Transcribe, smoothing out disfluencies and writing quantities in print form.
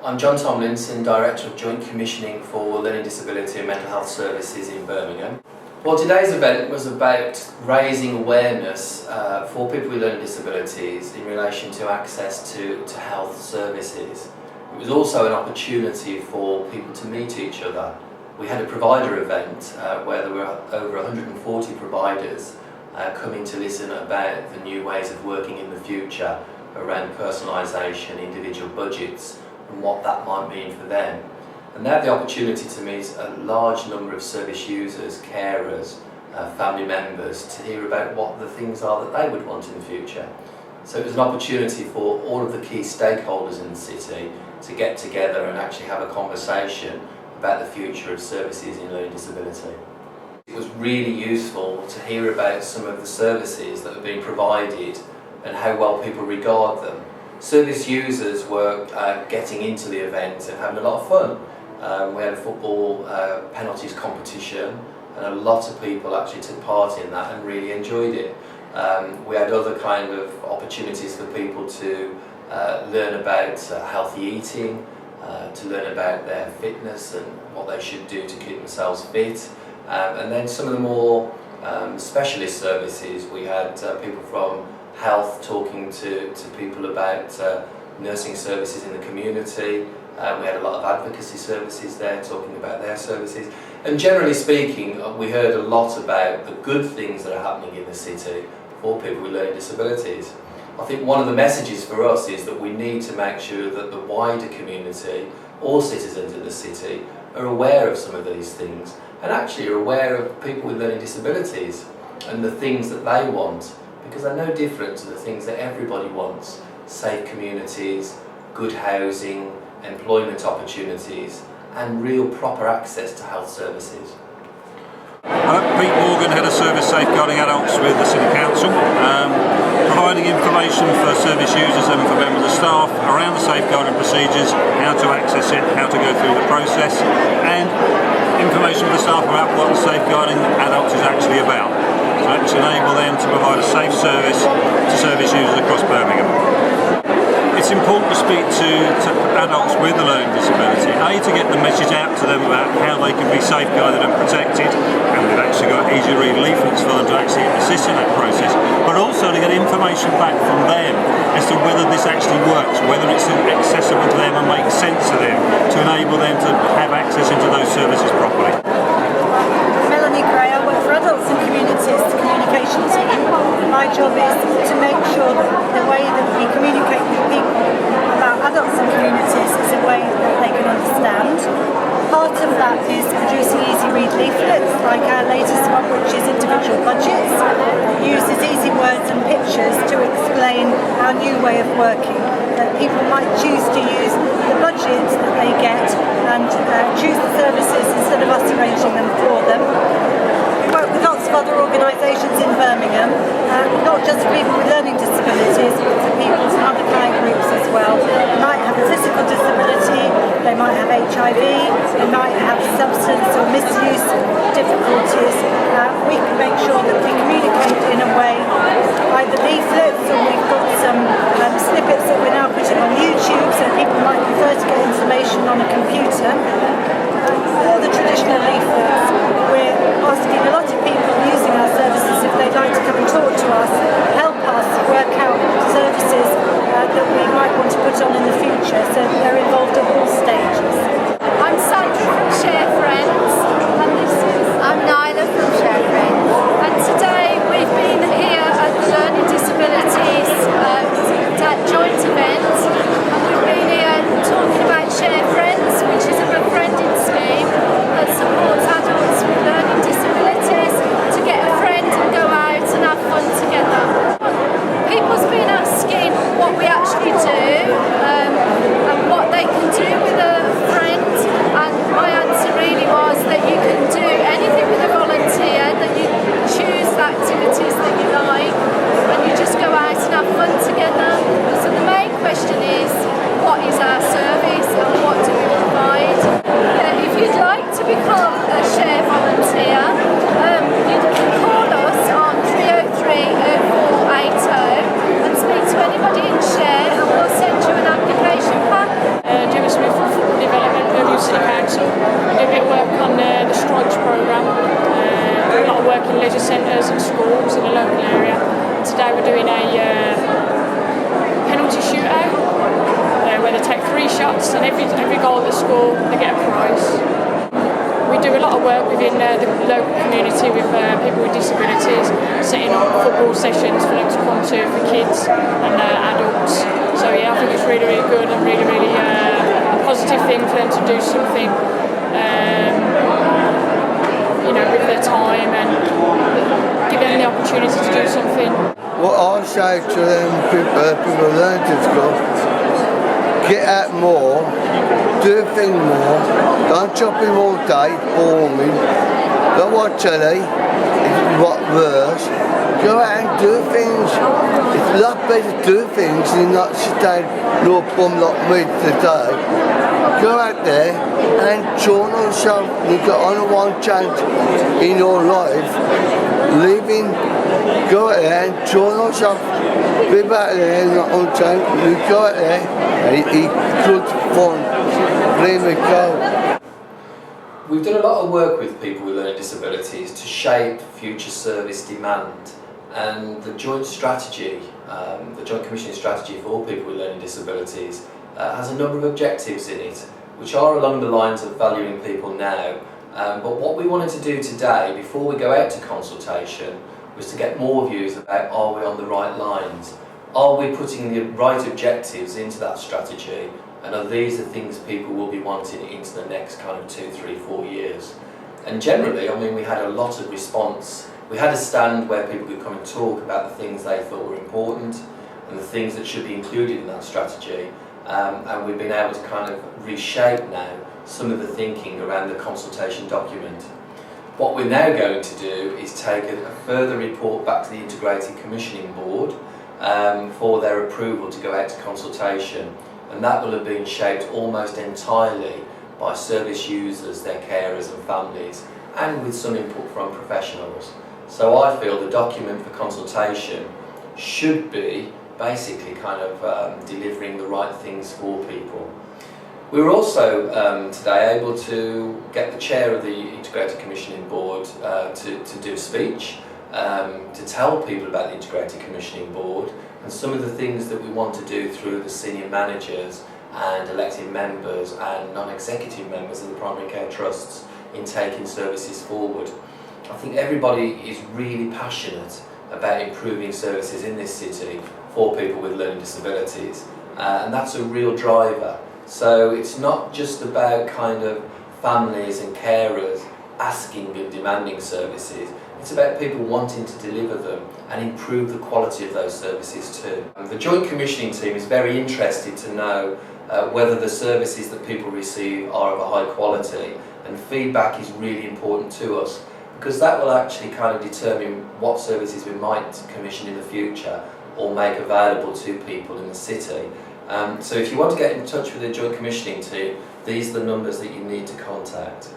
I'm John Tomlinson, Director of Joint Commissioning for Learning Disability and Mental Health Services in Birmingham. Well, today's event was about raising awareness for people with learning disabilities in relation to access to health services. It was also an opportunity for people to meet each other. We had a provider event where there were over 140 providers coming to listen about the new ways of working in the future around personalisation, individual budgets, and what that might mean for them. And they had the opportunity to meet a large number of service users, carers, family members, to hear about what the things are that they would want in the future. So it was an opportunity for all of the key stakeholders in the city to get together and actually have a conversation about the future of services in learning disability. It was really useful to hear about some of the services that are being provided and how well people regard them. Service users were getting into the event and having a lot of fun. We had a football penalties competition and a lot of people actually took part in that and really enjoyed it. We had other kind of opportunities for people to learn about healthy eating, to learn about their fitness and what they should do to keep themselves fit. And then some of the more specialist services, we had people from health talking to people about nursing services in the community. We had a lot of advocacy services there talking about their services. And generally speaking, we heard a lot about the good things that are happening in the city for people with learning disabilities. I think one of the messages for us is that we need to make sure that the wider community, all citizens in the city, are aware of some of these things and actually are aware of people with learning disabilities and the things that they want, because they're no different to the things that everybody wants: safe communities, good housing, employment opportunities and real proper access to health services. Pete Morgan, Head of Service Safeguarding Adults with the City Council, providing information for service users and for members of staff around the safeguarding procedures, how to access it, how to go through the process, and information for the staff about what safeguarding adults is actually about. So to enable them to provide a safe service to service users across Birmingham. It's important to speak to adults with a learning disability, to get the message out to them about how they can be safeguarded and protected, and we've actually got easy to read leaflets for them to actually assist in that process, but also to get information back from them as to whether this actually works, whether it's accessible to them and makes sense to them, to enable them to have access into those services properly. I work for Adults and Communities, the communication team. My job is to make sure that the way that we communicate with people about adults and communities is a way that they can understand. Part of that is producing easy read leaflets, like our latest one, which is individual budgets. It uses easy words and pictures to explain our new way of working, that people might choose to use the budget that they get and choose the services instead of us arranging them for them. We work with lots of other organisations in Birmingham, not just for people with learning disabilities, but for people from other client groups as well. They might have a physical disability, they might have HIV, they might have substance or misuse difficulties. We can make sure that we communicate in a way, either leaflets, or we've got some snippets that we're now putting on YouTube, so people might prefer to get information on a computer, or the traditional leaflets. We're asking a lot of people using our services if they'd like to come and talk to us, help us work out services that we might want to put on in the future, so they're involved at all stages. I'm Sandra from Share Friends, and I'm Nyla from Share Friends, and today we've been here at the Learning Disabilities joint event, and we've been here talking about Share Friends, which is a befriending scheme that supports adults with learning disabilities to get a friend and go out and have fun together. People's been asking what we actually do and what they can do with a friend, and my answer really was that you can do anything with a volunteer, that you choose the activities that you like and you just go out and have fun together. So the main question is, what is our service and what do we provide? If you'd like to become a Share volunteer, you can call us on 303 0480 and speak to anybody in Share, and we'll send you an and adults. So yeah, I think it's really, really good and really, really a positive thing for them to do something, with their time and give them the opportunity to do something. What I say to them people learn to school, get out more, do things more, don't chop him all day, boring, don't watch telly, it's what worse. Go out and do things. It's a lot better to do things than not sit down no bum like me today. Go out there and enjoy yourself. You've got only one chance in your life, living. Go out there and enjoy yourself. Live out there and not on time. You go out there and eat good fun. Let me go. We've done a lot of work with people with learning disabilities to shape future service demand, and the joint strategy, the joint commissioning strategy for all people with learning disabilities has a number of objectives in it, which are along the lines of valuing people now. But what we wanted to do today, before we go out to consultation, was to get more views about, are we on the right lines? Are we putting the right objectives into that strategy? And are these the things people will be wanting into the next kind of 2, 3, 4 years? And generally, I mean, we had a lot of response. We had a stand where people could come and talk about the things they thought were important and the things that should be included in that strategy. And we've been able to kind of reshape now some of the thinking around the consultation document. What we're now going to do is take a further report back to the Integrated Commissioning Board for their approval to go out to consultation. And that will have been shaped almost entirely by service users, their carers and families, and with some input from professionals. So I feel the document for consultation should be basically kind of delivering the right things for people. We were also today able to get the chair of the Integrated Commissioning Board to do a speech, to tell people about the Integrated Commissioning Board and some of the things that we want to do through the senior managers and elected members and non-executive members of the primary care trusts in taking services forward. I think everybody is really passionate about improving services in this city for people with learning disabilities, and that's a real driver. So it's not just about kind of families and carers asking and demanding services, it's about people wanting to deliver them and improve the quality of those services too. The Joint Commissioning team is very interested to know whether the services that people receive are of a high quality, and feedback is really important to us because that will actually kind of determine what services we might commission in the future or make available to people in the city. So if you want to get in touch with the Joint Commissioning team, these are the numbers that you need to contact.